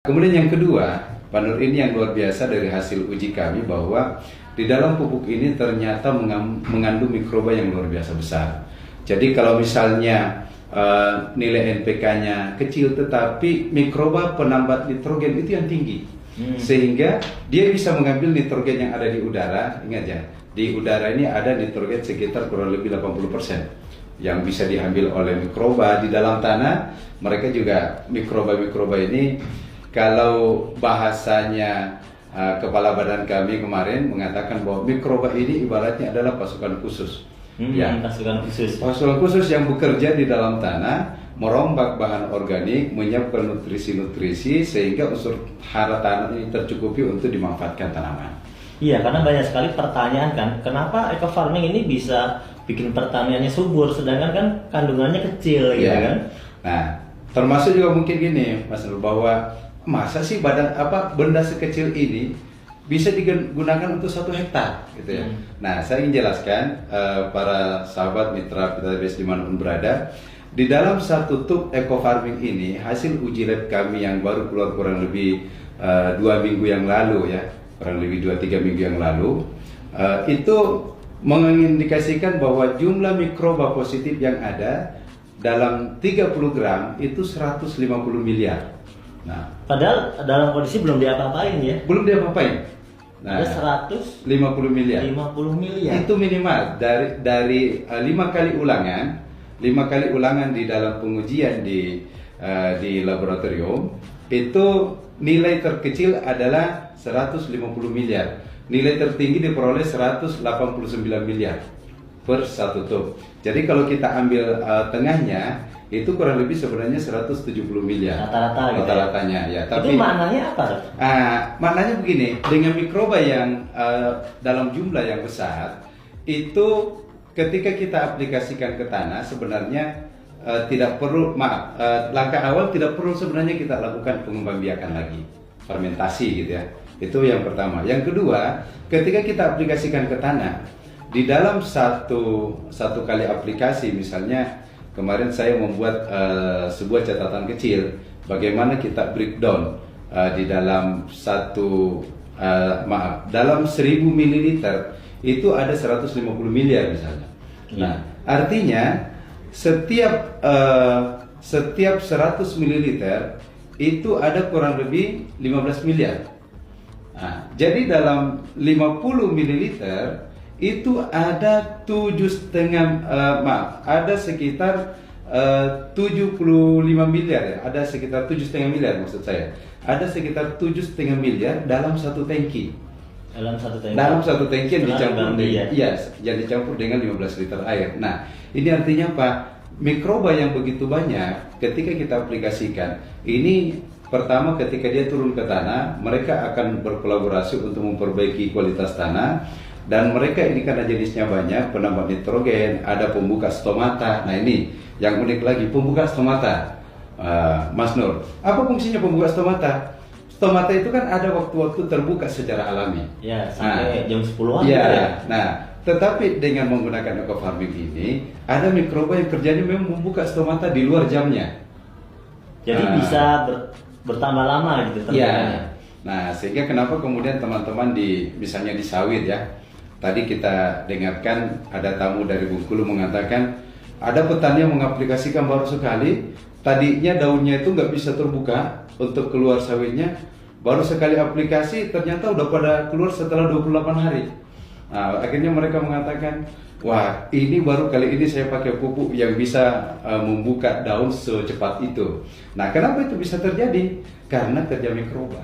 Kemudian yang kedua, Pak Nur, ini yang luar biasa dari hasil uji kami bahwa di dalam pupuk ini ternyata mengandung mikroba yang luar biasa besar. Jadi kalau misalnya nilai NPK-nya kecil tetapi mikroba penambat nitrogen itu yang tinggi. Sehingga dia bisa mengambil nitrogen yang ada di udara. Ingat ya, di udara ini ada nitrogen sekitar kurang lebih 80% yang bisa diambil oleh mikroba. Di dalam tanah mereka juga mikroba-mikroba ini, kalau bahasanya kepala badan kami kemarin mengatakan bahwa mikroba ini ibaratnya adalah pasukan khusus. Pasukan khusus yang bekerja di dalam tanah, merombak bahan organik, menyiapkan nutrisi-nutrisi sehingga unsur hara tanah ini tercukupi untuk dimanfaatkan tanaman. Iya, karena banyak sekali pertanyaan kan, kenapa eco farming ini bisa bikin pertaniannya subur sedangkan kan kandungannya kecil gitu kan? Nah, termasuk juga mungkin gini, Mas Nur, bahwa masa sih benda sekecil ini bisa digunakan untuk 1 hektar gitu ya. Nah, saya ingin jelaskan para sahabat mitra PTBS dimanapun berada, di dalam 1 tub eco farming ini hasil uji lab kami yang baru keluar kurang lebih 2 minggu yang lalu ya, kurang lebih 2-3 minggu yang lalu, itu mengindikasikan bahwa jumlah mikroba positif yang ada dalam 30 gram itu 150 miliar. Nah, padahal dalam kondisi belum diapa-apain ya? Belum diapa-apain. Nah, ada 150 miliar. Itu minimal dari 5 kali ulangan di dalam pengujian di laboratorium, itu nilai terkecil adalah 150 miliar. Nilai tertinggi diperoleh 189 miliar per 1 tub. Jadi kalau kita ambil tengahnya, itu kurang lebih sebenarnya 170 miliar rata-ratanya ya. Tapi itu maknanya apa? Maknanya begini, dengan mikroba yang dalam jumlah yang besar, itu ketika kita aplikasikan ke tanah sebenarnya tidak perlu, langkah awal tidak perlu sebenarnya kita lakukan pengembangbiakan lagi, fermentasi gitu ya. Itu yang pertama. Yang kedua, ketika kita aplikasikan ke tanah, di dalam satu kali aplikasi, misalnya kemarin saya membuat sebuah catatan kecil bagaimana kita breakdown di dalam dalam 1000 ml itu ada 150 miliar misalnya. Nah, artinya setiap 100 ml itu ada kurang lebih 15 miliar. Nah, jadi dalam 50 ml itu ada ada sekitar 75 miliar ya, ada sekitar 7,5 miliar maksud saya. Ada sekitar 7,5 miliar dalam 1 tangki. Dalam satu tangki yang dicampur yang dicampur dengan 15 liter air. Nah, ini artinya apa? Mikroba yang begitu banyak ketika kita aplikasikan, ini pertama ketika dia turun ke tanah, mereka akan berkolaborasi untuk memperbaiki kualitas tanah. Dan mereka ini karena jenisnya banyak, penambah nitrogen, ada pembuka stomata. Nah, ini yang unik lagi, pembuka stomata. Mas Nur, apa fungsinya pembuka stomata? Stomata itu kan ada waktu-waktu terbuka secara alami. Ya, sampai jam 10-an. Ya. Nah, tetapi dengan menggunakan eco farming ini, ada mikroba yang kerjanya memang membuka stomata di luar jamnya. Jadi bisa bertambah lama gitu ternyata. Nah, sehingga kenapa kemudian teman-teman misalnya di sawit ya, tadi kita dengarkan ada tamu dari Bengkulu mengatakan ada petani yang mengaplikasikan baru sekali, tadinya daunnya itu nggak bisa terbuka untuk keluar sawitnya, baru sekali aplikasi ternyata udah pada keluar setelah 28 hari. Nah, akhirnya mereka mengatakan, wah, ini baru kali ini saya pakai pupuk yang bisa membuka daun secepat itu. Nah, kenapa itu bisa terjadi? Karena kerja mikroba.